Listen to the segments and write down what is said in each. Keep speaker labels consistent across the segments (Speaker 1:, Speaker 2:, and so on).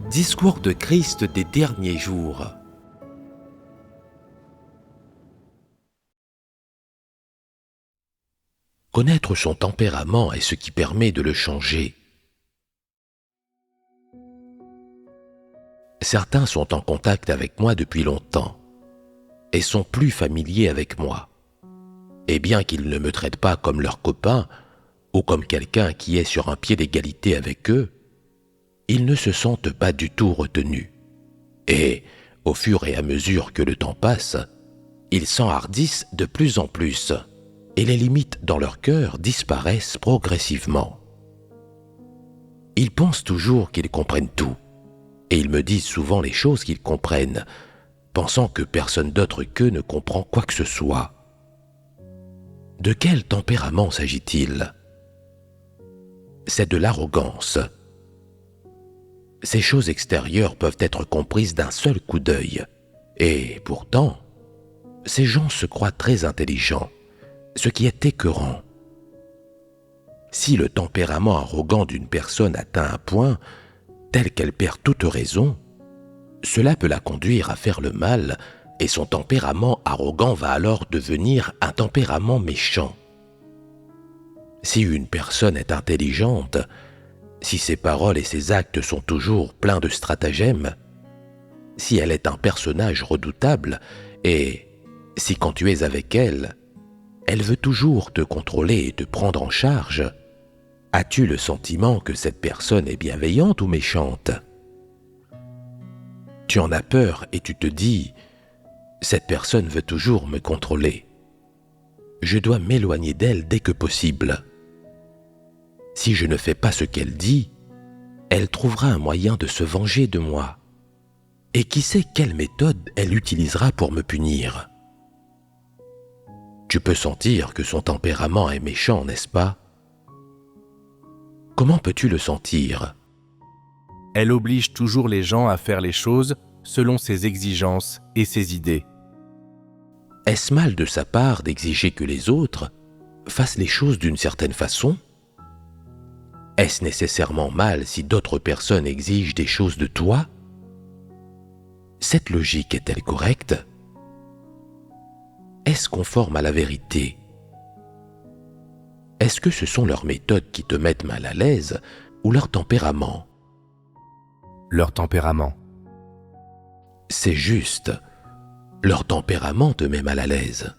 Speaker 1: Discours de Christ des derniers jours. Connaître son tempérament est ce qui permet de le changer. Certains sont en contact avec moi depuis longtemps et sont plus familiers avec moi. Et bien qu'ils ne me traitent pas comme leur copain ou comme quelqu'un qui est sur un pied d'égalité avec eux, ils ne se sentent pas du tout retenus. Et, au fur et à mesure que le temps passe, ils s'enhardissent de plus en plus et les limites dans leur cœur disparaissent progressivement. Ils pensent toujours qu'ils comprennent tout et ils me disent souvent les choses qu'ils comprennent, pensant que personne d'autre qu'eux ne comprend quoi que ce soit. De quel tempérament s'agit-il ? C'est de l'arrogance. Ces choses extérieures peuvent être comprises d'un seul coup d'œil. Et pourtant, ces gens se croient très intelligents, ce qui est écœurant. Si le tempérament arrogant d'une personne atteint un point tel qu'elle perd toute raison, cela peut la conduire à faire le mal et son tempérament arrogant va alors devenir un tempérament méchant. Si une personne est intelligente, si ses paroles et ses actes sont toujours pleins de stratagèmes, si elle est un personnage redoutable et si quand tu es avec elle, elle veut toujours te contrôler et te prendre en charge, as-tu le sentiment que cette personne est bienveillante ou méchante ? Tu en as peur et tu te dis « Cette personne veut toujours me contrôler. Je dois m'éloigner d'elle dès que possible. » Si je ne fais pas ce qu'elle dit, elle trouvera un moyen de se venger de moi. Et qui sait quelle méthode elle utilisera pour me punir. Tu peux sentir que son tempérament est méchant, n'est-ce pas ? Comment peux-tu le sentir ?
Speaker 2: Elle oblige toujours les gens à faire les choses selon ses exigences et ses idées.
Speaker 1: Est-ce mal de sa part d'exiger que les autres fassent les choses d'une certaine façon ? Est-ce nécessairement mal si d'autres personnes exigent des choses de toi ? Cette logique est-elle correcte ? Est-ce conforme à la vérité ? Est-ce que ce sont leurs méthodes qui te mettent mal à l'aise ou leur tempérament ?
Speaker 2: Leur tempérament.
Speaker 1: C'est juste, leur tempérament te met mal à l'aise.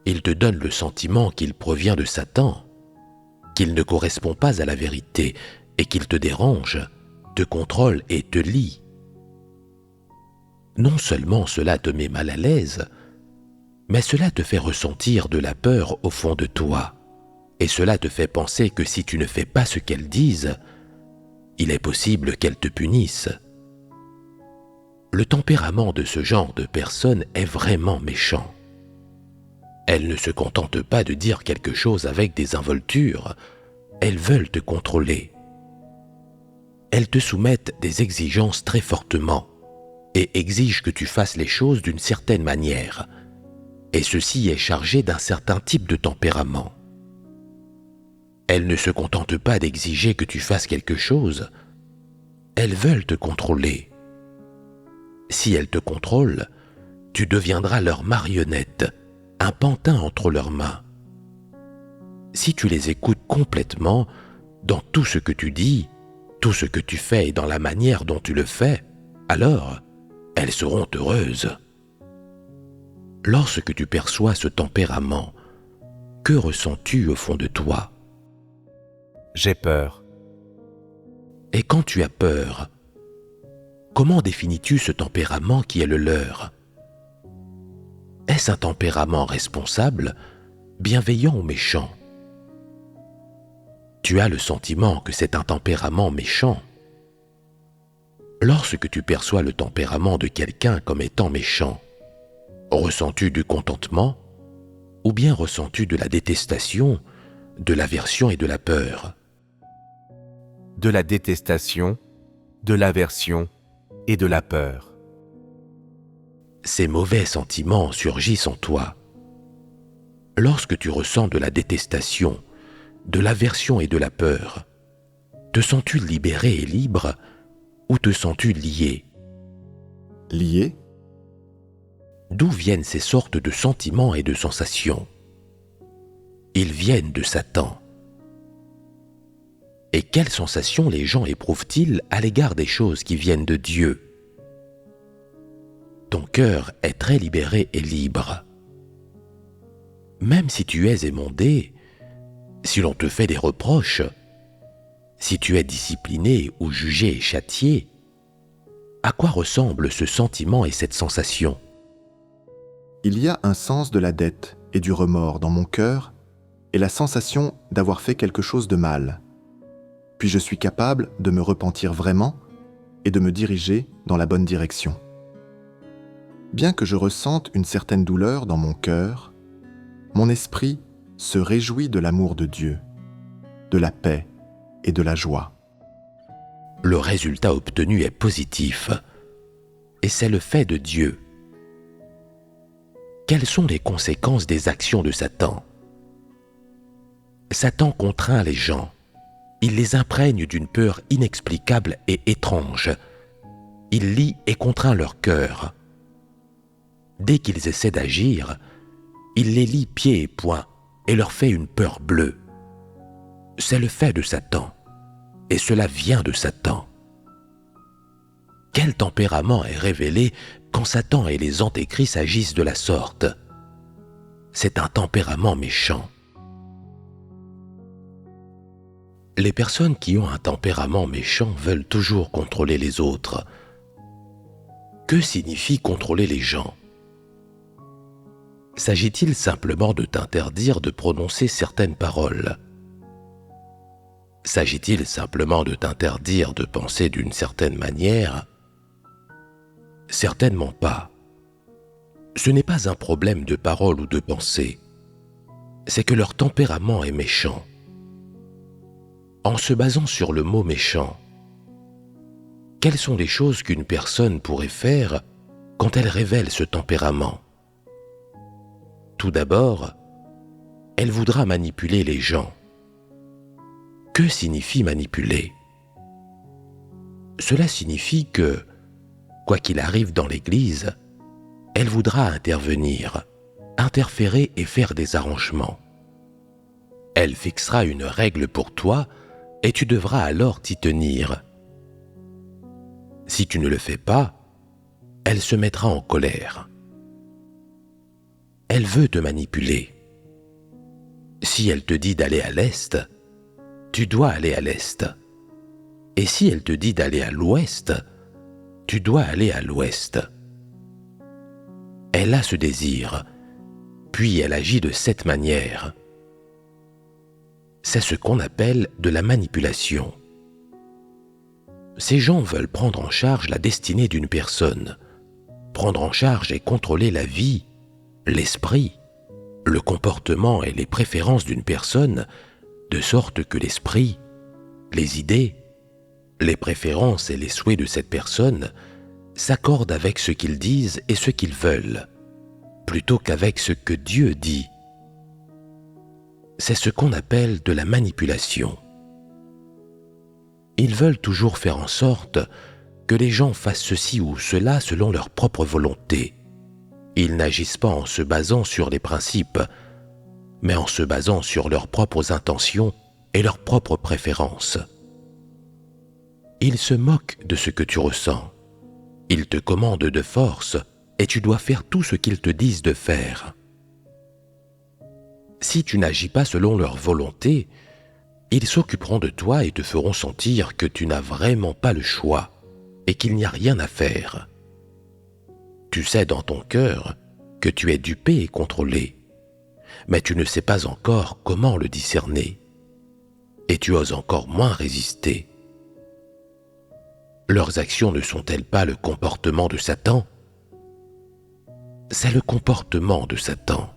Speaker 1: Il te donne le sentiment qu'il provient de Satan, qu'il ne correspond pas à la vérité et qu'il te dérange, te contrôle et te lie. Non seulement cela te met mal à l'aise, mais cela te fait ressentir de la peur au fond de toi, et cela te fait penser que si tu ne fais pas ce qu'elles disent, il est possible qu'elles te punissent. Le tempérament de ce genre de personne est vraiment méchant. Elles ne se contentent pas de dire quelque chose avec des involtures, elles veulent te contrôler. Elles te soumettent des exigences très fortement et exigent que tu fasses les choses d'une certaine manière, et ceci est chargé d'un certain type de tempérament. Elles ne se contentent pas d'exiger que tu fasses quelque chose, elles veulent te contrôler. Si elles te contrôlent, tu deviendras leur marionnette, un pantin entre leurs mains. Si tu les écoutes complètement, dans tout ce que tu dis, tout ce que tu fais et dans la manière dont tu le fais, alors elles seront heureuses. Lorsque tu perçois ce tempérament, que ressens-tu au fond de toi ?
Speaker 2: J'ai peur.
Speaker 1: Et quand tu as peur, comment définis-tu ce tempérament qui est le leur ? Est-ce un tempérament responsable, bienveillant ou méchant ? Tu as le sentiment que c'est un tempérament méchant. Lorsque tu perçois le tempérament de quelqu'un comme étant méchant, ressens-tu du contentement ou bien ressens-tu de la détestation, de l'aversion et de la peur ?
Speaker 2: De la détestation, de l'aversion et de la peur.
Speaker 1: Ces mauvais sentiments surgissent en toi. Lorsque tu ressens de la détestation, de l'aversion et de la peur, te sens-tu libéré et libre Où te sens-tu lié?
Speaker 3: Lié?
Speaker 1: D'où viennent ces sortes de sentiments et de sensations? Ils viennent de Satan. Et quelles sensations les gens éprouvent-ils à l'égard des choses qui viennent de Dieu? Ton cœur est très libéré et libre. Même si tu es émondé, si l'on te fait des reproches, si tu es discipliné ou jugé et châtié, à quoi ressemble ce sentiment et cette sensation?
Speaker 3: Il y a un sens de la dette et du remords dans mon cœur et la sensation d'avoir fait quelque chose de mal. Puis je suis capable de me repentir vraiment et de me diriger dans la bonne direction. Bien que je ressente une certaine douleur dans mon cœur, mon esprit se réjouit de l'amour de Dieu, de la paix et de la joie.
Speaker 1: Le résultat obtenu est positif, et c'est le fait de Dieu. Quelles sont les conséquences des actions de Satan? Satan contraint les gens. Il les imprègne d'une peur inexplicable et étrange. Il lie et contraint leur cœur. Dès qu'ils essaient d'agir, il les lie pieds et poings et leur fait une peur bleue. C'est le fait de Satan, et cela vient de Satan. Quel tempérament est révélé quand Satan et les antéchrists agissent de la sorte? C'est un tempérament méchant. Les personnes qui ont un tempérament méchant veulent toujours contrôler les autres. Que signifie contrôler les gens? S'agit-il simplement de t'interdire de prononcer certaines paroles? S'agit-il simplement de t'interdire de penser d'une certaine manière? Certainement pas. Ce n'est pas un problème de parole ou de pensée. C'est que leur tempérament est méchant. En se basant sur le mot méchant, quelles sont les choses qu'une personne pourrait faire quand elle révèle ce tempérament? Tout d'abord, elle voudra manipuler les gens. Que signifie manipuler? Cela signifie que, quoi qu'il arrive dans l'Église, elle voudra intervenir, interférer et faire des arrangements. Elle fixera une règle pour toi et tu devras alors t'y tenir. Si tu ne le fais pas, elle se mettra en colère. Elle veut te manipuler. Si elle te dit d'aller à l'est, tu dois aller à l'est. Et si elle te dit d'aller à l'ouest, tu dois aller à l'ouest. Elle a ce désir, puis elle agit de cette manière. C'est ce qu'on appelle de la manipulation. Ces gens veulent prendre en charge la destinée d'une personne, prendre en charge et contrôler la vie, l'esprit, le comportement et les préférences d'une personne, de sorte que l'esprit, les idées, les préférences et les souhaits de cette personne s'accordent avec ce qu'ils disent et ce qu'ils veulent, plutôt qu'avec ce que Dieu dit. C'est ce qu'on appelle de la manipulation. Ils veulent toujours faire en sorte que les gens fassent ceci ou cela selon leur propre volonté. Ils n'agissent pas en se basant sur les principes, mais en se basant sur leurs propres intentions et leurs propres préférences. Ils se moquent de ce que tu ressens. Ils te commandent de force et tu dois faire tout ce qu'ils te disent de faire. Si tu n'agis pas selon leur volonté, ils s'occuperont de toi et te feront sentir que tu n'as vraiment pas le choix et qu'il n'y a rien à faire. Tu sais dans ton cœur que tu es dupé et contrôlé, mais tu ne sais pas encore comment le discerner, et tu oses encore moins résister. Leurs actions ne sont-elles pas le comportement de Satan? C'est le comportement de Satan.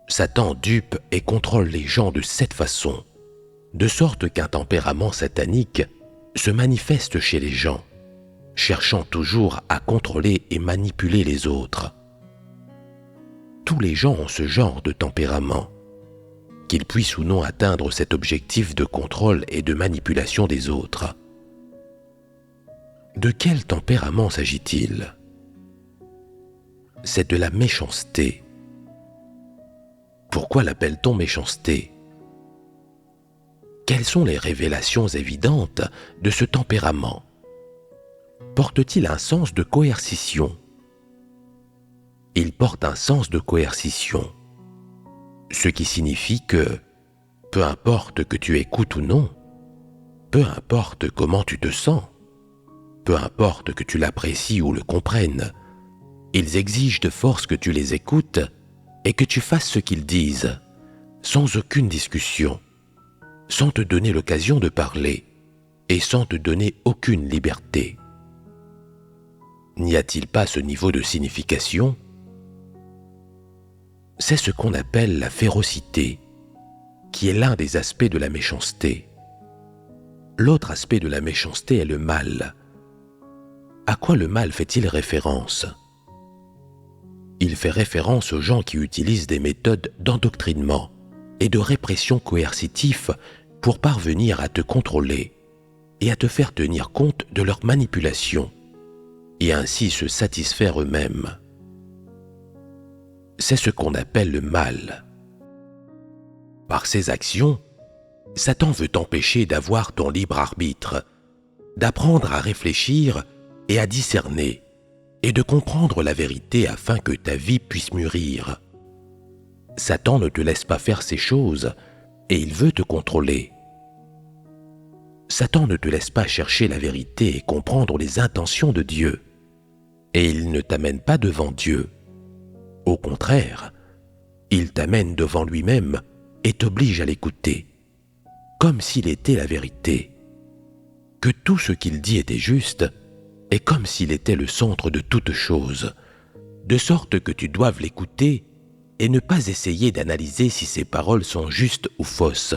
Speaker 1: Satan dupe et contrôle les gens de cette façon, de sorte qu'un tempérament satanique se manifeste chez les gens, cherchant toujours à contrôler et manipuler les autres. Tous les gens ont ce genre de tempérament, qu'ils puissent ou non atteindre cet objectif de contrôle et de manipulation des autres. De quel tempérament s'agit-il? C'est de la méchanceté. Pourquoi l'appelle-t-on méchanceté? Quelles sont les révélations évidentes de ce tempérament? Porte-t-il un sens de coercition? Il porte un sens de coercition, ce qui signifie que, peu importe que tu écoutes ou non, peu importe comment tu te sens, peu importe que tu l'apprécies ou le comprennes, ils exigent de force que tu les écoutes et que tu fasses ce qu'ils disent, sans aucune discussion, sans te donner l'occasion de parler et sans te donner aucune liberté. N'y a-t-il pas ce niveau de signification? C'est ce qu'on appelle la férocité, qui est l'un des aspects de la méchanceté. L'autre aspect de la méchanceté est le mal. À quoi le mal fait-il référence? Il fait référence aux gens qui utilisent des méthodes d'endoctrinement et de répression coercitif pour parvenir à te contrôler et à te faire tenir compte de leurs manipulations et ainsi se satisfaire eux-mêmes. C'est ce qu'on appelle le mal. Par ses actions, Satan veut t'empêcher d'avoir ton libre arbitre, d'apprendre à réfléchir et à discerner, et de comprendre la vérité afin que ta vie puisse mûrir. Satan ne te laisse pas faire ces choses, et il veut te contrôler. Satan ne te laisse pas chercher la vérité et comprendre les intentions de Dieu, et il ne t'amène pas devant Dieu. Au contraire, il t'amène devant lui-même et t'oblige à l'écouter, comme s'il était la vérité, que tout ce qu'il dit était juste, et comme s'il était le centre de toute chose, de sorte que tu doives l'écouter et ne pas essayer d'analyser si ses paroles sont justes ou fausses.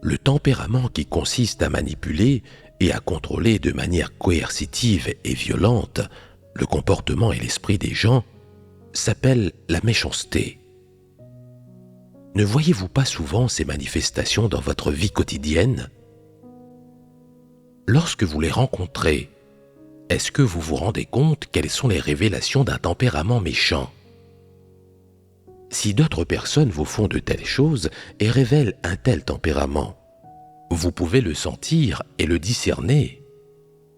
Speaker 1: Le tempérament qui consiste à manipuler et à contrôler de manière coercitive et violente le comportement et l'esprit des gens s'appelle la méchanceté. Ne voyez-vous pas souvent ces manifestations dans votre vie quotidienne? Lorsque vous les rencontrez, est-ce que vous vous rendez compte quelles sont les révélations d'un tempérament méchant? Si d'autres personnes vous font de telles choses et révèlent un tel tempérament, vous pouvez le sentir et le discerner.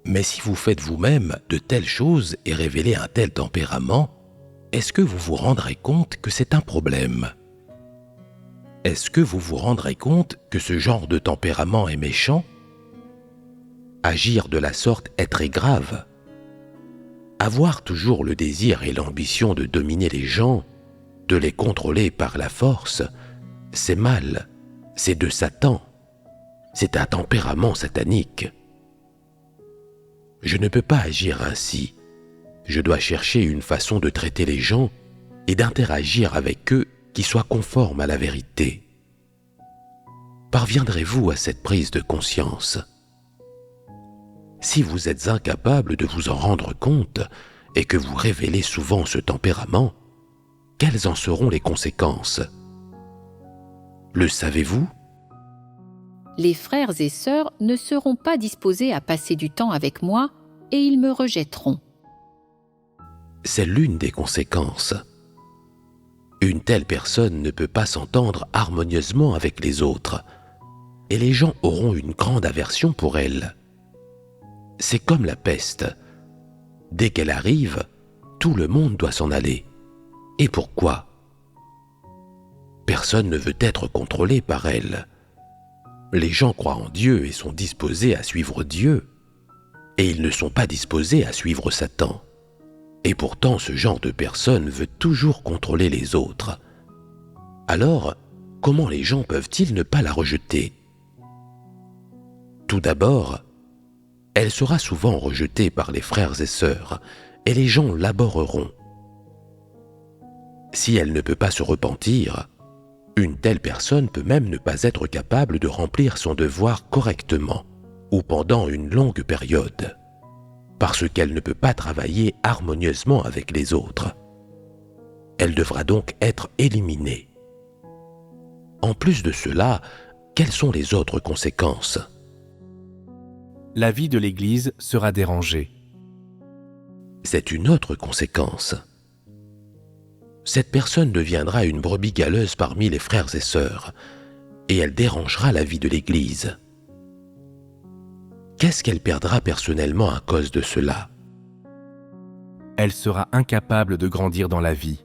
Speaker 1: Mais si vous faites vous-même de telles choses et révélez un tel tempérament, est-ce que vous vous rendrez compte que c'est un problème? Est-ce que vous vous rendrez compte que ce genre de tempérament est méchant? Agir de la sorte est très grave. Avoir toujours le désir et l'ambition de dominer les gens, de les contrôler par la force, c'est mal, c'est de Satan, c'est un tempérament satanique. Je ne peux pas agir ainsi. Je dois chercher une façon de traiter les gens et d'interagir avec eux qui soit conforme à la vérité. Parviendrez-vous à cette prise de conscience? Si vous êtes incapable de vous en rendre compte et que vous révélez souvent ce tempérament, quelles en seront les conséquences? Le savez-vous?
Speaker 4: Les frères et sœurs ne seront pas disposés à passer du temps avec moi et ils me rejetteront.
Speaker 1: C'est l'une des conséquences. Une telle personne ne peut pas s'entendre harmonieusement avec les autres, et les gens auront une grande aversion pour elle. C'est comme la peste. Dès qu'elle arrive, tout le monde doit s'en aller. Et pourquoi? Personne ne veut être contrôlé par elle. Les gens croient en Dieu et sont disposés à suivre Dieu, et ils ne sont pas disposés à suivre Satan. Et pourtant, ce genre de personne veut toujours contrôler les autres. Alors, comment les gens peuvent-ils ne pas la rejeter? Tout d'abord, elle sera souvent rejetée par les frères et sœurs, et les gens l'abhorreront. Si elle ne peut pas se repentir, une telle personne peut même ne pas être capable de remplir son devoir correctement ou pendant une longue période, parce qu'elle ne peut pas travailler harmonieusement avec les autres. Elle devra donc être éliminée. En plus de cela, quelles sont les autres conséquences?
Speaker 2: la vie de l'Église sera dérangée.
Speaker 1: C'est une autre conséquence. Cette personne deviendra une brebis galeuse parmi les frères et sœurs, et elle dérangera la vie de l'Église. Qu'est-ce qu'elle perdra personnellement à cause de cela?
Speaker 2: Elle sera incapable de grandir dans la vie.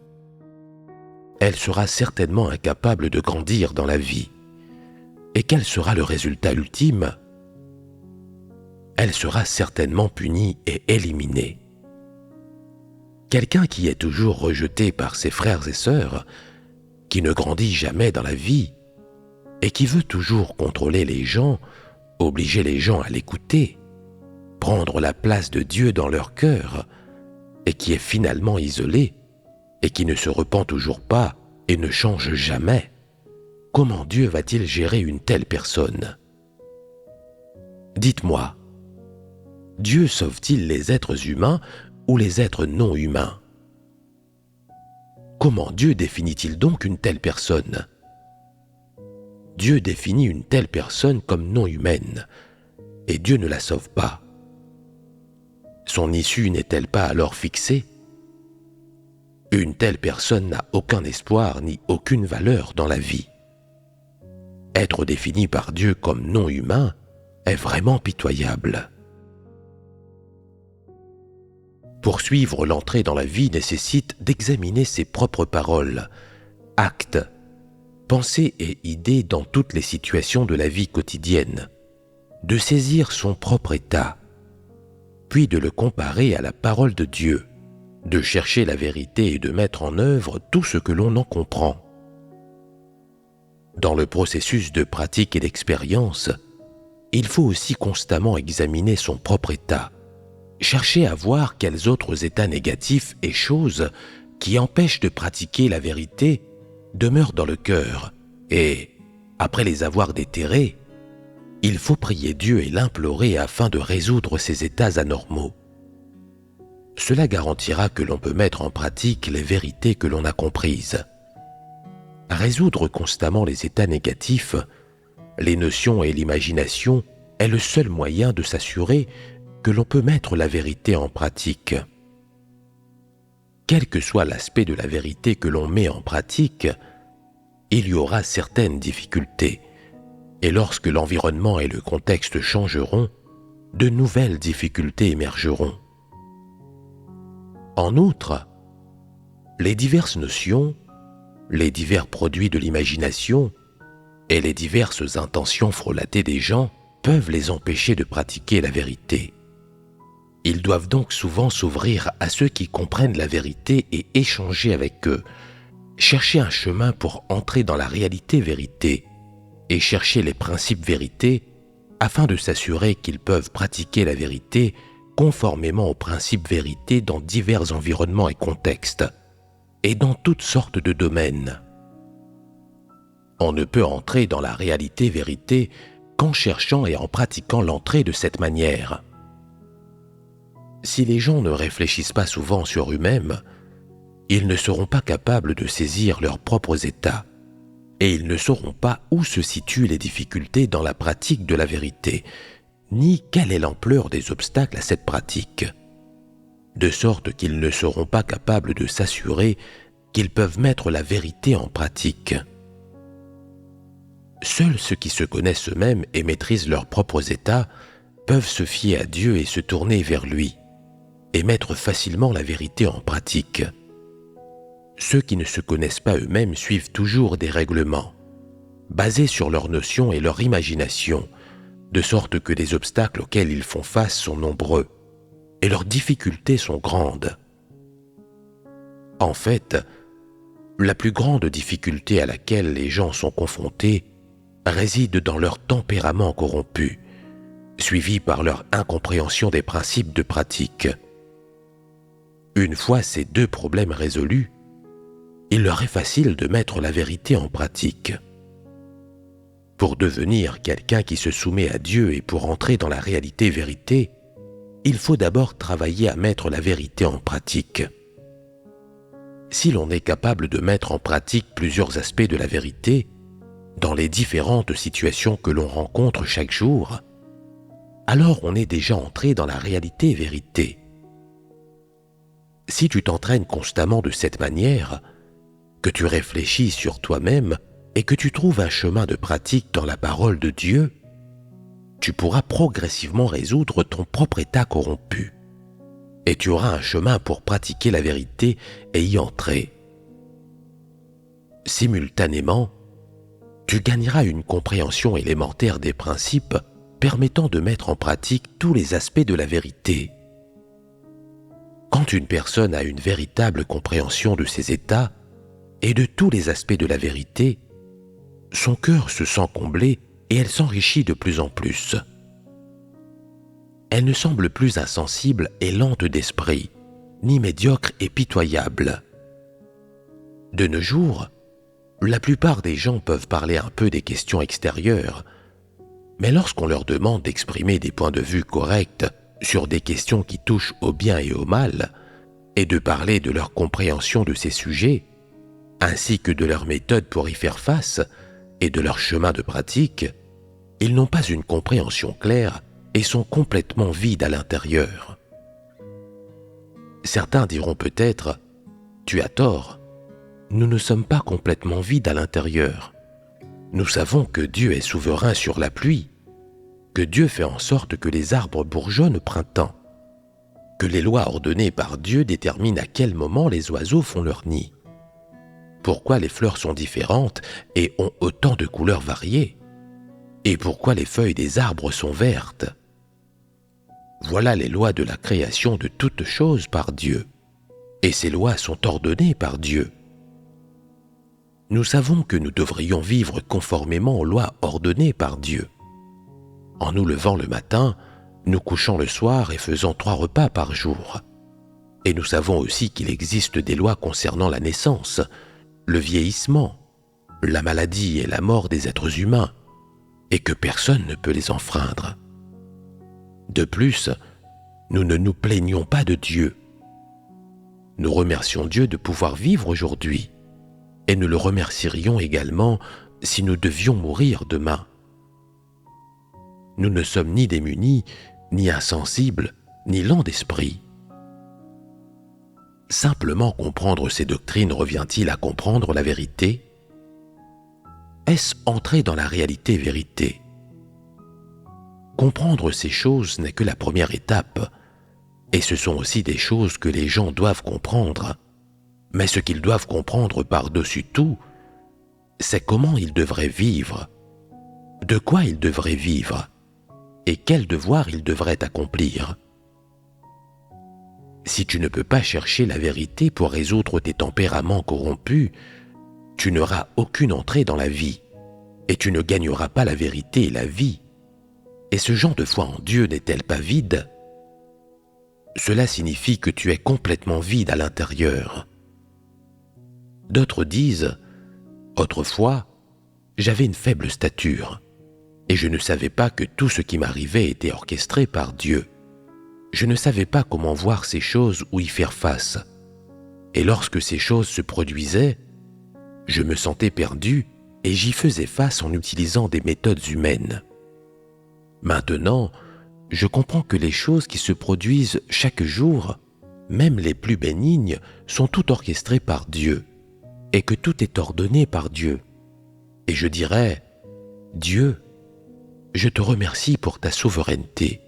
Speaker 1: Elle sera certainement incapable de grandir dans la vie. Et quel sera le résultat ultime? Elle sera certainement punie et éliminée. Quelqu'un qui est toujours rejeté par ses frères et sœurs, qui ne grandit jamais dans la vie, et qui veut toujours contrôler les gens, obliger les gens à l'écouter, prendre la place de Dieu dans leur cœur, et qui est finalement isolé, et qui ne se repent toujours pas et ne change jamais, comment Dieu va-t-il gérer une telle personne? Dites-moi, Dieu sauve-t-il les êtres humains ou les êtres non humains? Comment Dieu définit-il donc une telle personne? Dieu définit une telle personne comme non humaine, et Dieu ne la sauve pas. Son issue n'est-elle pas alors fixée? Une telle personne n'a aucun espoir ni aucune valeur dans la vie. Être défini par Dieu comme non humain est vraiment pitoyable. Poursuivre l'entrée dans la vie nécessite d'examiner ses propres paroles, actes, pensées et idées dans toutes les situations de la vie quotidienne, de saisir son propre état, puis de le comparer à la parole de Dieu, de chercher la vérité et de mettre en œuvre tout ce que l'on en comprend. Dans le processus de pratique et d'expérience, il faut aussi constamment examiner son propre état, chercher à voir quels autres états négatifs et choses qui empêchent de pratiquer la vérité demeurent dans le cœur et, après les avoir déterrés, il faut prier Dieu et l'implorer afin de résoudre ces états anormaux. Cela garantira que l'on peut mettre en pratique les vérités que l'on a comprises. Résoudre constamment les états négatifs, les notions et l'imagination est le seul moyen de s'assurer que l'on peut mettre la vérité en pratique. Quel que soit l'aspect de la vérité que l'on met en pratique, il y aura certaines difficultés, et lorsque l'environnement et le contexte changeront, de nouvelles difficultés émergeront. En outre, les diverses notions, les divers produits de l'imagination et les diverses intentions frelatées des gens peuvent les empêcher de pratiquer la vérité. Ils doivent donc souvent s'ouvrir à ceux qui comprennent la vérité et échanger avec eux, chercher un chemin pour entrer dans la réalité-vérité et chercher les principes vérités afin de s'assurer qu'ils peuvent pratiquer la vérité conformément aux principes vérités dans divers environnements et contextes, et dans toutes sortes de domaines. On ne peut entrer dans la réalité-vérité qu'en cherchant et en pratiquant l'entrée de cette manière. Si les gens ne réfléchissent pas souvent sur eux-mêmes, ils ne seront pas capables de saisir leurs propres états, et ils ne sauront pas où se situent les difficultés dans la pratique de la vérité, ni quelle est l'ampleur des obstacles à cette pratique, de sorte qu'ils ne seront pas capables de s'assurer qu'ils peuvent mettre la vérité en pratique. Seuls ceux qui se connaissent eux-mêmes et maîtrisent leurs propres états peuvent se fier à Dieu et se tourner vers lui, et mettre facilement la vérité en pratique. Ceux qui ne se connaissent pas eux-mêmes suivent toujours des règlements, basés sur leurs notions et leur imagination, de sorte que les obstacles auxquels ils font face sont nombreux, et leurs difficultés sont grandes. En fait, la plus grande difficulté à laquelle les gens sont confrontés réside dans leur tempérament corrompu, suivi par leur incompréhension des principes de pratique. Une fois ces deux problèmes résolus, il leur est facile de mettre la vérité en pratique. Pour devenir quelqu'un qui se soumet à Dieu et pour entrer dans la réalité-vérité, il faut d'abord travailler à mettre la vérité en pratique. Si l'on est capable de mettre en pratique plusieurs aspects de la vérité, dans les différentes situations que l'on rencontre chaque jour, alors on est déjà entré dans la réalité-vérité. Si tu t'entraînes constamment de cette manière, que tu réfléchis sur toi-même et que tu trouves un chemin de pratique dans la parole de Dieu, tu pourras progressivement résoudre ton propre état corrompu. Et tu auras un chemin pour pratiquer la vérité et y entrer. Simultanément, tu gagneras une compréhension élémentaire des principes permettant de mettre en pratique tous les aspects de la vérité. Quand une personne a une véritable compréhension de ses états et de tous les aspects de la vérité, son cœur se sent comblé et elle s'enrichit de plus en plus. Elle ne semble plus insensible et lente d'esprit, ni médiocre et pitoyable. De nos jours, la plupart des gens peuvent parler un peu des questions extérieures, mais lorsqu'on leur demande d'exprimer des points de vue corrects sur des questions qui touchent au bien et au mal, et de parler de leur compréhension de ces sujets, ainsi que de leur méthode pour y faire face et de leur chemin de pratique, ils n'ont pas une compréhension claire et sont complètement vides à l'intérieur. Certains diront peut-être « Tu as tort, nous ne sommes pas complètement vides à l'intérieur. Nous savons que Dieu est souverain sur la pluie, que Dieu fait en sorte que les arbres bourgeonnent au printemps, que les lois ordonnées par Dieu déterminent à quel moment les oiseaux font leur nid. Pourquoi les fleurs sont différentes et ont autant de couleurs variées? Et pourquoi les feuilles des arbres sont vertes? Voilà les lois de la création de toutes choses par Dieu. Et ces lois sont ordonnées par Dieu. Nous savons que nous devrions vivre conformément aux lois ordonnées par Dieu. En nous levant le matin, nous couchant le soir et faisant 3 repas par jour. Et nous savons aussi qu'il existe des lois concernant la naissance, le vieillissement, la maladie et la mort des êtres humains, et que personne ne peut les enfreindre. De plus, nous ne nous plaignons pas de Dieu. Nous remercions Dieu de pouvoir vivre aujourd'hui, et nous le remercierions également si nous devions mourir demain. Nous ne sommes ni démunis, ni insensibles, ni lents d'esprit. Simplement comprendre ces doctrines revient-il à comprendre la vérité? Est-ce entrer dans la réalité-vérité? Comprendre ces choses n'est que la première étape, et ce sont aussi des choses que les gens doivent comprendre. Mais ce qu'ils doivent comprendre par-dessus tout, c'est comment ils devraient vivre, de quoi ils devraient vivre, et quel devoir ils devraient accomplir. Si tu ne peux pas chercher la vérité pour résoudre tes tempéraments corrompus, tu n'auras aucune entrée dans la vie, et tu ne gagneras pas la vérité et la vie. Et ce genre de foi en Dieu n'est-elle pas vide? Cela signifie que tu es complètement vide à l'intérieur. D'autres disent « Autrefois, j'avais une faible stature, et je ne savais pas que tout ce qui m'arrivait était orchestré par Dieu. Je ne savais pas comment voir ces choses ou y faire face. Et lorsque ces choses se produisaient, je me sentais perdu et j'y faisais face en utilisant des méthodes humaines. Maintenant, je comprends que les choses qui se produisent chaque jour, même les plus bénignes, sont toutes orchestrées par Dieu, et que tout est ordonné par Dieu. Et je dirais, Dieu, je te remercie pour ta souveraineté,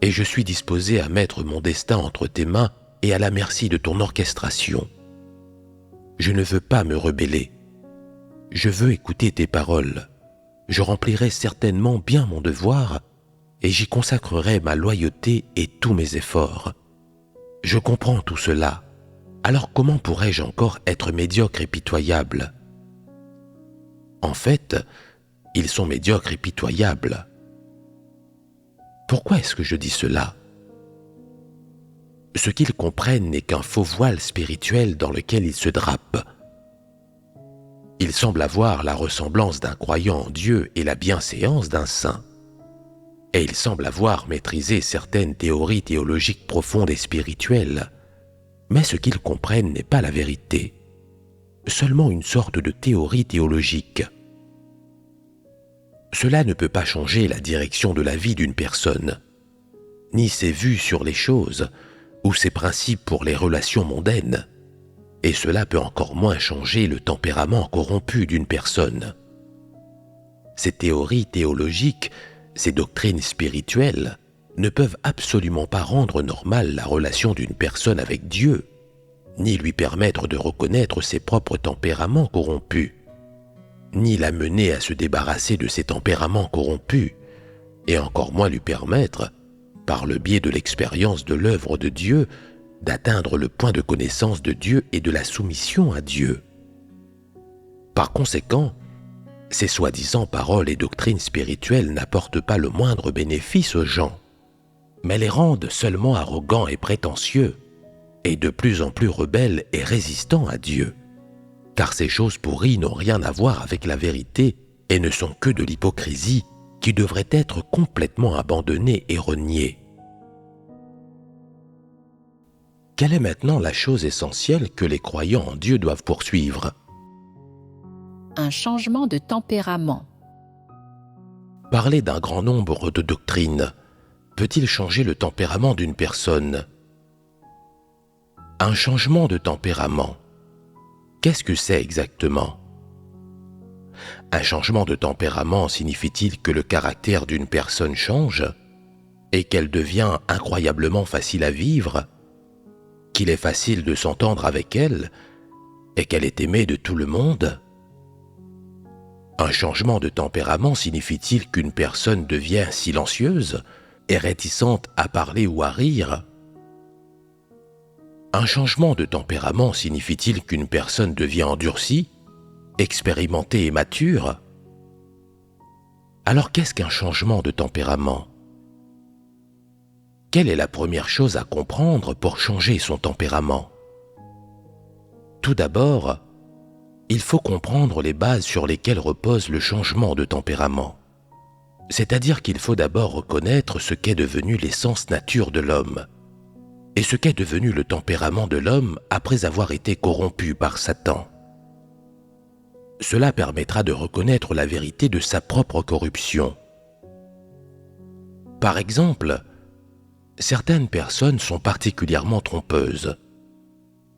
Speaker 1: et je suis disposé à mettre mon destin entre tes mains et à la merci de ton orchestration. Je ne veux pas me rebeller. Je veux écouter tes paroles. Je remplirai certainement bien mon devoir et j'y consacrerai ma loyauté et tous mes efforts. Je comprends tout cela. Alors comment pourrais-je encore être médiocre et pitoyable? En fait, ils sont médiocres et pitoyables. Pourquoi est-ce que je dis cela? Ce qu'ils comprennent n'est qu'un faux voile spirituel dans lequel ils se drapent. Ils semblent avoir la ressemblance d'un croyant en Dieu et la bienséance d'un saint. Et ils semblent avoir maîtrisé certaines théories théologiques profondes et spirituelles. Mais ce qu'ils comprennent n'est pas la vérité, seulement une sorte de théorie théologique. Cela ne peut pas changer la direction de la vie d'une personne, ni ses vues sur les choses, ou ses principes pour les relations mondaines. Et cela peut encore moins changer le tempérament corrompu d'une personne. Ces théories théologiques, ces doctrines spirituelles, ne peuvent absolument pas rendre normale la relation d'une personne avec Dieu, ni lui permettre de reconnaître ses propres tempéraments corrompus, ni la mener à se débarrasser de ses tempéraments corrompus, et encore moins lui permettre, par le biais de l'expérience de l'œuvre de Dieu, d'atteindre le point de connaissance de Dieu et de la soumission à Dieu. Par conséquent, ces soi-disant paroles et doctrines spirituelles n'apportent pas le moindre bénéfice aux gens, mais les rendent seulement arrogants et prétentieux, et de plus en plus rebelles et résistants à Dieu, car ces choses pourries n'ont rien à voir avec la vérité et ne sont que de l'hypocrisie qui devrait être complètement abandonnée et reniée. Quelle est maintenant la chose essentielle que les croyants en Dieu doivent poursuivre?
Speaker 4: Un changement de tempérament.
Speaker 1: Parler d'un grand nombre de doctrines peut-il changer le tempérament d'une personne? Un changement de tempérament, qu'est-ce que c'est exactement? Un changement de tempérament signifie-t-il que le caractère d'une personne change et qu'elle devient incroyablement facile à vivre, qu'il est facile de s'entendre avec elle et qu'elle est aimée de tout le monde? Un changement de tempérament signifie-t-il qu'une personne devient silencieuse et réticente à parler ou à rire? Un changement de tempérament signifie-t-il qu'une personne devient endurcie, expérimentée et mature? Alors qu'est-ce qu'un changement de tempérament? Quelle est la première chose à comprendre pour changer son tempérament? Tout d'abord, il faut comprendre les bases sur lesquelles repose le changement de tempérament. C'est-à-dire qu'il faut d'abord reconnaître ce qu'est devenu l'essence nature de l'homme et ce qu'est devenu le tempérament de l'homme après avoir été corrompu par Satan. Cela permettra de reconnaître la vérité de sa propre corruption. Par exemple, certaines personnes sont particulièrement trompeuses,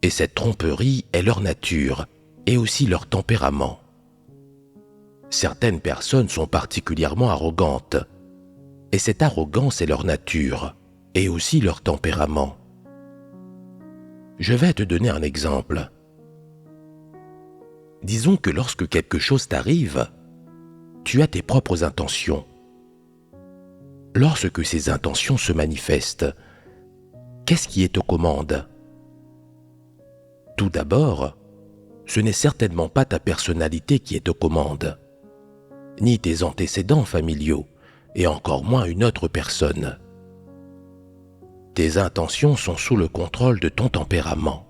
Speaker 1: et cette tromperie est leur nature et aussi leur tempérament. Certaines personnes sont particulièrement arrogantes, et cette arrogance est leur nature et aussi leur tempérament. Je vais te donner un exemple. Disons que lorsque quelque chose t'arrive, tu as tes propres intentions. Lorsque ces intentions se manifestent, qu'est-ce qui est aux commandes? Tout d'abord, ce n'est certainement pas ta personnalité qui est aux commandes, ni tes antécédents familiaux, et encore moins une autre personne. Tes intentions sont sous le contrôle de ton tempérament.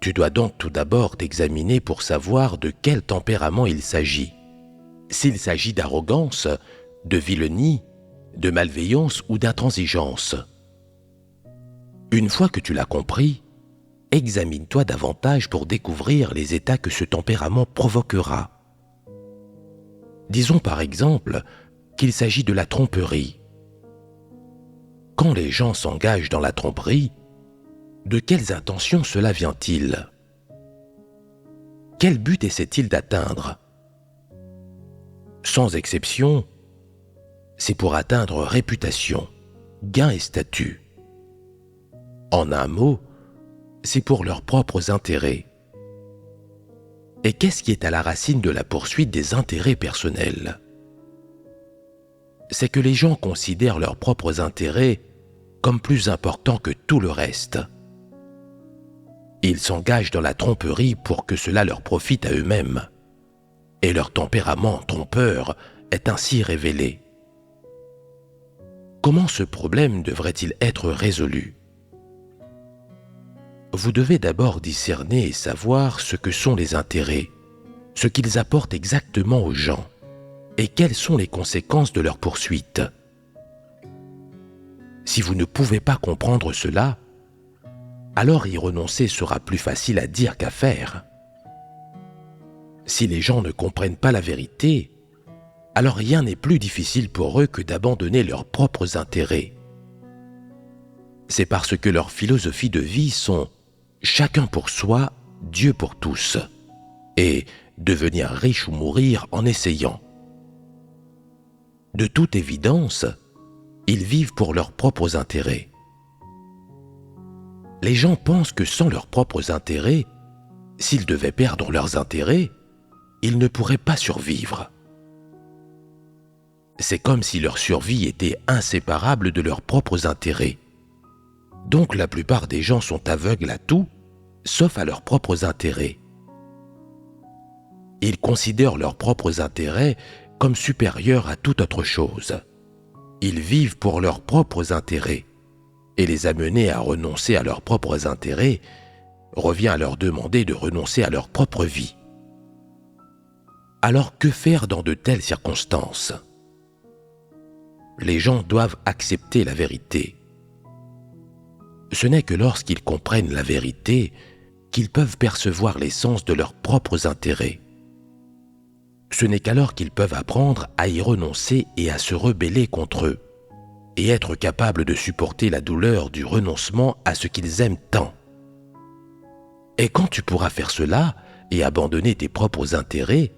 Speaker 1: Tu dois donc tout d'abord t'examiner pour savoir de quel tempérament il s'agit. S'il s'agit d'arrogance, de vilenie, de malveillance ou d'intransigeance. Une fois que tu l'as compris, examine-toi davantage pour découvrir les états que ce tempérament provoquera. Disons par exemple qu'il s'agit de la tromperie. Quand les gens s'engagent dans la tromperie, de quelles intentions cela vient-il? Quel but essaie-t-il d'atteindre? Sans exception, c'est pour atteindre réputation, gain et statut. En un mot, c'est pour leurs propres intérêts. Et qu'est-ce qui est à la racine de la poursuite des intérêts personnels? C'est que les gens considèrent leurs propres intérêts comme plus importants que tout le reste. Ils s'engagent dans la tromperie pour que cela leur profite à eux-mêmes. Et leur tempérament trompeur est ainsi révélé. Comment ce problème devrait-il être résolu? Vous devez d'abord discerner et savoir ce que sont les intérêts, ce qu'ils apportent exactement aux gens, et quelles sont les conséquences de leur poursuite. Si vous ne pouvez pas comprendre cela, alors y renoncer sera plus facile à dire qu'à faire. Si les gens ne comprennent pas la vérité, alors rien n'est plus difficile pour eux que d'abandonner leurs propres intérêts c'est parce que leurs philosophies de vie sont chacun pour soi, Dieu pour tous, et devenir riche ou mourir en essayant. De toute évidence, ils vivent pour leurs propres intérêts. Les gens pensent que sans leurs propres intérêts, s'ils devaient perdre leurs intérêts, ils ne pourraient pas survivre. C'est comme si leur survie était inséparable de leurs propres intérêts. Donc la plupart des gens sont aveugles à tout, sauf à leurs propres intérêts. Ils considèrent leurs propres intérêts comme supérieurs à toute autre chose. Ils vivent pour leurs propres intérêts, et les amener à renoncer à leurs propres intérêts revient à leur demander de renoncer à leur propre vie. Alors que faire dans de telles circonstances ? Les gens doivent accepter la vérité. Ce n'est que lorsqu'ils comprennent la vérité qu'ils peuvent percevoir l'essence de leurs propres intérêts. Ce n'est qu'alors qu'ils peuvent apprendre à y renoncer et à se rebeller contre eux, et être capables de supporter la douleur du renoncement à ce qu'ils aiment tant. Et quand tu pourras faire cela et abandonner tes propres intérêts,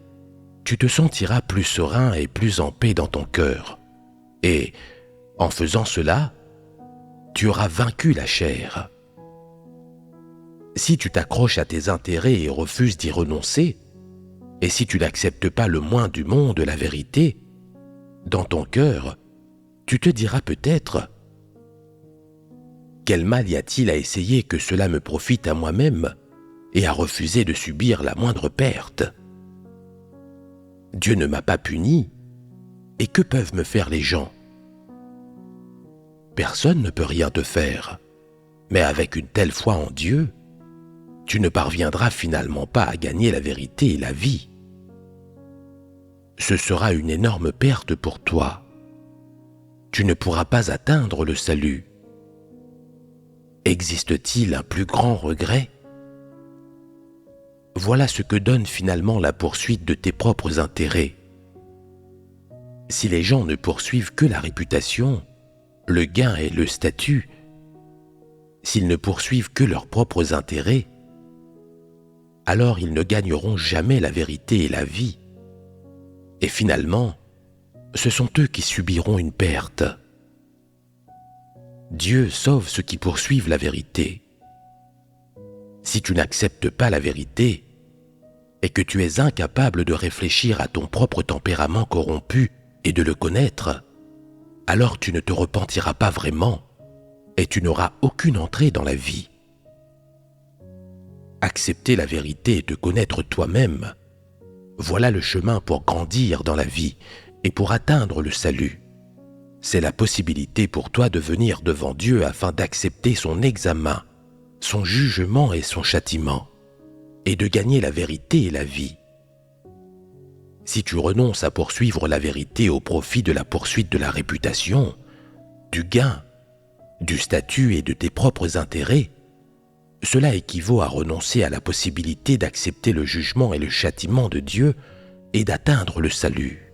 Speaker 1: tu te sentiras plus serein et plus en paix dans ton cœur. Et, en faisant cela, tu auras vaincu la chair. Si tu t'accroches à tes intérêts et refuses d'y renoncer, et si tu n'acceptes pas le moins du monde la vérité, dans ton cœur, tu te diras peut-être « Quel mal y a-t-il à essayer que cela me profite à moi-même et à refuser de subir la moindre perte ? Dieu ne m'a pas puni, et que peuvent me faire les gens ? Personne ne peut rien te faire, mais avec une telle foi en Dieu, tu ne parviendras finalement pas à gagner la vérité et la vie. Ce sera une énorme perte pour toi. Tu ne pourras pas atteindre le salut. Existe-t-il un plus grand regret ? Voilà ce que donne finalement la poursuite de tes propres intérêts. Si les gens ne poursuivent que la réputation, le gain et le statut, s'ils ne poursuivent que leurs propres intérêts, alors ils ne gagneront jamais la vérité et la vie. Et finalement, ce sont eux qui subiront une perte. Dieu sauve ceux qui poursuivent la vérité. Si tu n'acceptes pas la vérité et que tu es incapable de réfléchir à ton propre tempérament corrompu et de le connaître, alors tu ne te repentiras pas vraiment et tu n'auras aucune entrée dans la vie. Accepter la vérité et te connaître toi-même, voilà le chemin pour grandir dans la vie et pour atteindre le salut. C'est la possibilité pour toi de venir devant Dieu afin d'accepter son examen, son jugement et son châtiment, et de gagner la vérité et la vie. Si tu renonces à poursuivre la vérité au profit de la poursuite de la réputation, du gain, du statut et de tes propres intérêts, cela équivaut à renoncer à la possibilité d'accepter le jugement et le châtiment de Dieu et d'atteindre le salut.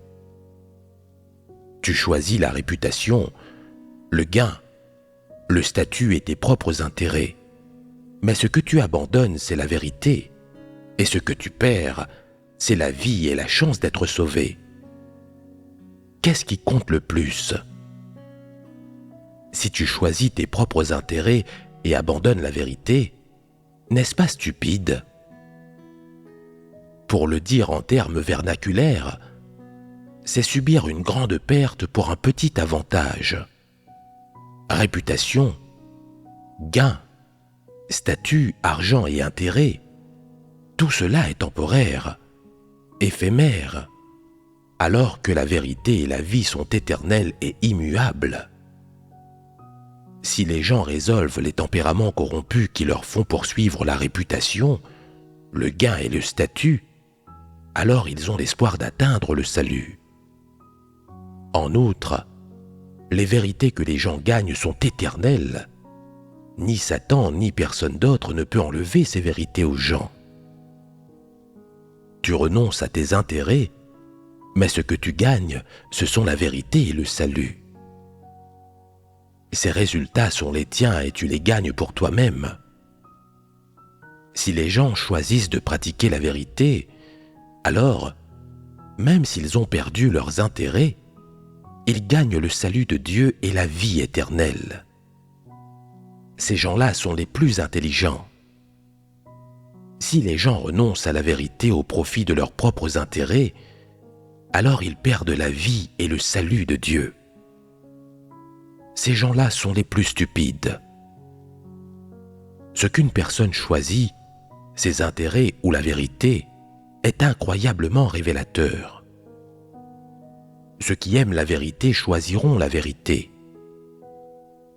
Speaker 1: Tu choisis la réputation, le gain, le statut et tes propres intérêts, mais ce que tu abandonnes, c'est la vérité, et ce que tu perds, c'est la vie et la chance d'être sauvé. Qu'est-ce qui compte le plus ? Si tu choisis tes propres intérêts et abandonnes la vérité, n'est-ce pas stupide ? Pour le dire en termes vernaculaires, c'est subir une grande perte pour un petit avantage. Réputation, gain, statut, argent et intérêt, tout cela est temporaire, éphémère, alors que la vérité et la vie sont éternelles et immuables. Si les gens résolvent les tempéraments corrompus qui leur font poursuivre la réputation, le gain et le statut, alors ils ont l'espoir d'atteindre le salut. En outre, les vérités que les gens gagnent sont éternelles. Ni Satan ni personne d'autre ne peut enlever ces vérités aux gens. Tu renonces à tes intérêts, mais ce que tu gagnes, ce sont la vérité et le salut. Ces résultats sont les tiens et tu les gagnes pour toi-même. Si les gens choisissent de pratiquer la vérité, alors, même s'ils ont perdu leurs intérêts, ils gagnent le salut de Dieu et la vie éternelle. Ces gens-là sont les plus intelligents. Si les gens renoncent à la vérité au profit de leurs propres intérêts, alors ils perdent la vie et le salut de Dieu. Ces gens-là sont les plus stupides. Ce qu'une personne choisit, ses intérêts ou la vérité, est incroyablement révélateur. Ceux qui aiment la vérité choisiront la vérité.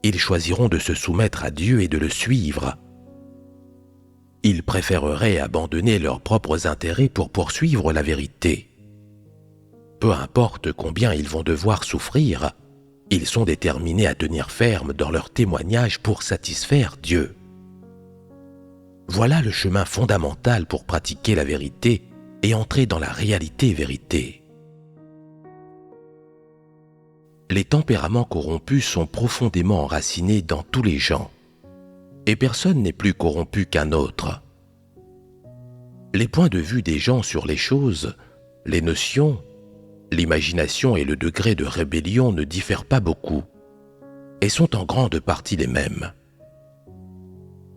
Speaker 1: Ils choisiront de se soumettre à Dieu et de le suivre. Ils préféreraient abandonner leurs propres intérêts pour poursuivre la vérité. Peu importe combien ils vont devoir souffrir, ils sont déterminés à tenir ferme dans leur témoignage pour satisfaire Dieu. Voilà le chemin fondamental pour pratiquer la vérité et entrer dans la réalité-vérité. Les tempéraments corrompus sont profondément enracinés dans tous les gens, et personne n'est plus corrompu qu'un autre. Les points de vue des gens sur les choses, les notions, l'imagination et le degré de rébellion ne diffèrent pas beaucoup, et sont en grande partie les mêmes.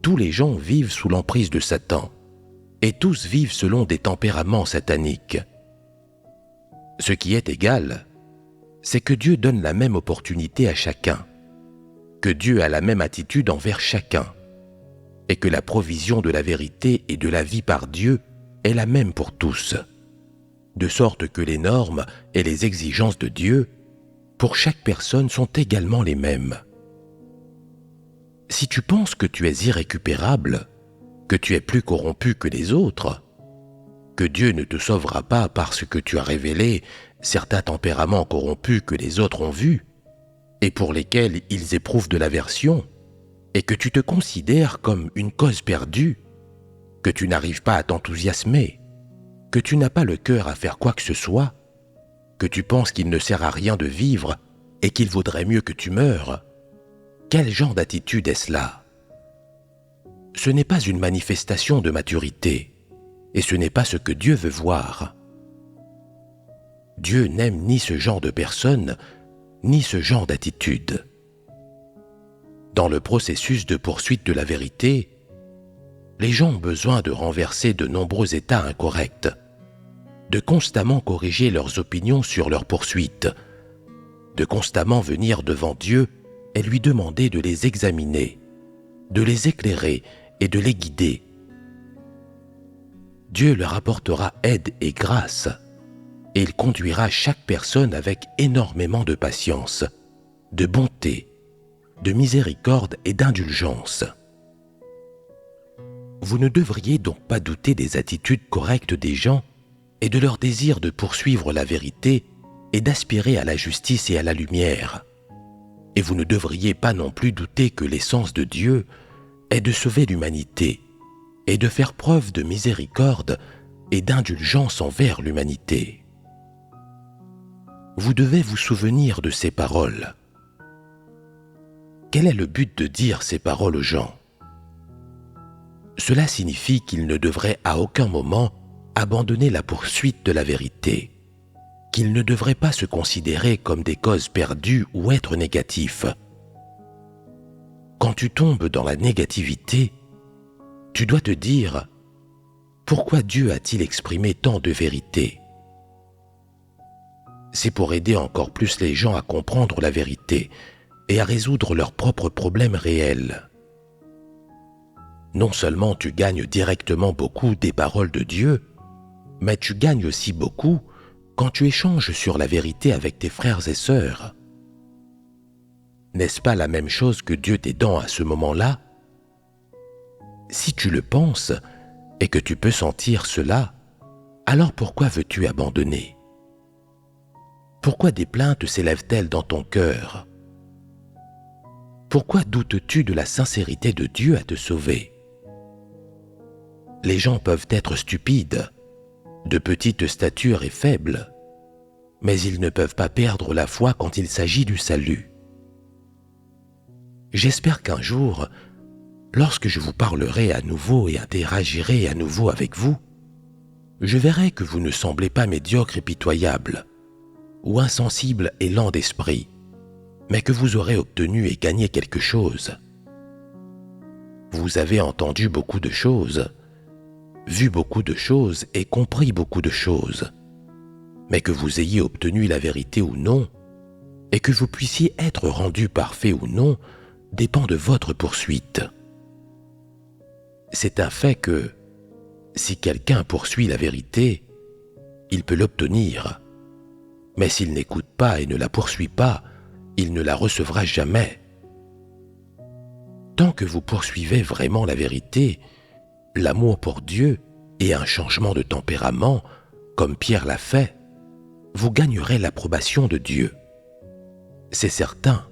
Speaker 1: Tous les gens vivent sous l'emprise de Satan, et tous vivent selon des tempéraments sataniques. Ce qui est égal, c'est que Dieu donne la même opportunité à chacun, que Dieu a la même attitude envers chacun, et que la provision de la vérité et de la vie par Dieu est la même pour tous, de sorte que les normes et les exigences de Dieu, pour chaque personne, sont également les mêmes. Si tu penses que tu es irrécupérable, que tu es plus corrompu que les autres, que Dieu ne te sauvera pas parce que tu as révélé certains tempéraments corrompus que les autres ont vus et pour lesquels ils éprouvent de l'aversion, et que tu te considères comme une cause perdue, que tu n'arrives pas à t'enthousiasmer, que tu n'as pas le cœur à faire quoi que ce soit, que tu penses qu'il ne sert à rien de vivre et qu'il vaudrait mieux que tu meures, quel genre d'attitude est-ce là ? Ce n'est pas une manifestation de maturité, et ce n'est pas ce que Dieu veut voir. Dieu n'aime ni ce genre de personne, ni ce genre d'attitude. Dans le processus de poursuite de la vérité, les gens ont besoin de renverser de nombreux états incorrects, de constamment corriger leurs opinions sur leur poursuite, de constamment venir devant Dieu et lui demander de les examiner, de les éclairer et de les guider. Dieu leur apportera aide et grâce, et il conduira chaque personne avec énormément de patience, de bonté, de miséricorde et d'indulgence. Vous ne devriez donc pas douter des attitudes correctes des gens et de leur désir de poursuivre la vérité et d'aspirer à la justice et à la lumière. Et vous ne devriez pas non plus douter que l'essence de Dieu est de sauver l'humanité et de faire preuve de miséricorde et d'indulgence envers l'humanité. Vous devez vous souvenir de ces paroles. Quel est le but de dire ces paroles aux gens ? Cela signifie qu'ils ne devraient à aucun moment abandonner la poursuite de la vérité, qu'ils ne devraient pas se considérer comme des causes perdues ou être négatifs. Quand tu tombes dans la négativité, tu dois te dire « Pourquoi Dieu a-t-il exprimé tant de vérité ?» C'est pour aider encore plus les gens à comprendre la vérité et à résoudre leurs propres problèmes réels. Non seulement tu gagnes directement beaucoup des paroles de Dieu, mais tu gagnes aussi beaucoup quand tu échanges sur la vérité avec tes frères et sœurs. N'est-ce pas la même chose que Dieu t'aidant à ce moment-là ? Si tu le penses et que tu peux sentir cela, alors pourquoi veux-tu abandonner ? Pourquoi des plaintes s'élèvent-elles dans ton cœur ? Pourquoi doutes-tu de la sincérité de Dieu à te sauver ? Les gens peuvent être stupides, de petite stature et faibles, mais ils ne peuvent pas perdre la foi quand il s'agit du salut. J'espère qu'un jour, lorsque je vous parlerai à nouveau et interagirai à nouveau avec vous, je verrai que vous ne semblez pas médiocre et pitoyable, ou insensible et lent d'esprit, mais que vous aurez obtenu et gagné quelque chose. Vous avez entendu beaucoup de choses, vu beaucoup de choses et compris beaucoup de choses, mais que vous ayez obtenu la vérité ou non, et que vous puissiez être rendu parfait ou non, dépend de votre poursuite. C'est un fait que, si quelqu'un poursuit la vérité, il peut l'obtenir, mais s'il n'écoute pas et ne la poursuit pas, il ne la recevra jamais. Tant que vous poursuivez vraiment la vérité, l'amour pour Dieu et un changement de tempérament, comme Pierre l'a fait, vous gagnerez l'approbation de Dieu. C'est certain.